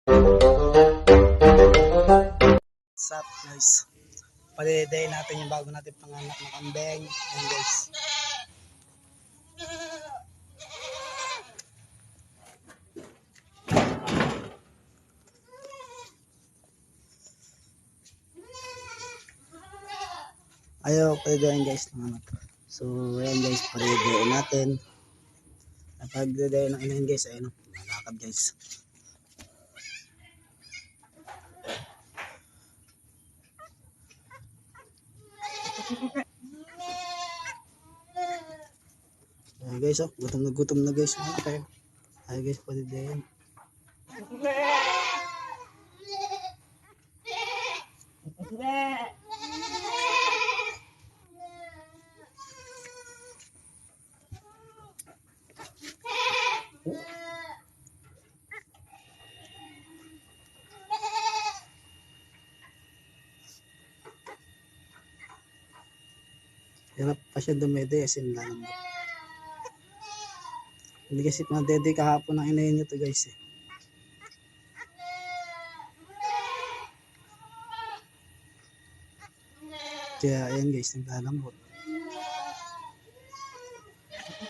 What's up guys? Paliday natin yung bago natin panganak na kambing. Ayan guys. Ayaw palidayin guys ng anak. So ayan guys, palidayin natin. Napag-lidayin ng inahin guys. Ayun, malakad guys. Ayan guys, oh, gutom na guys. Ayan guys, palidayin. Hirap pa siya dumede as in lalambot. Hindi kasi nadede kahapon ng inahin nyo to guys eh. Kaya ayan guys, naglalambot.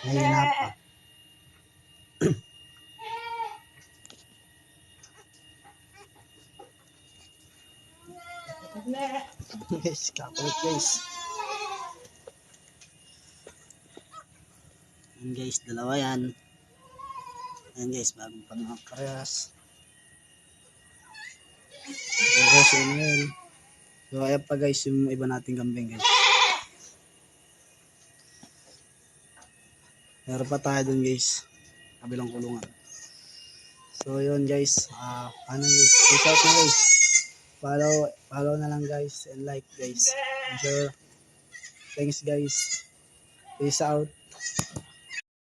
Mahina pa. Guys, kakulit guys. Ayan guys, dalawa yan. Ayan guys, bagong panahon parehas. So guys, yun na yun. So ayan pa guys, yung iba nating kambing guys. Meron pa tayo dun guys, kabilang kulungan. So yun guys, ano guys, peace out na guys. Follow na lang guys and like guys. And share. Thanks guys. Peace out.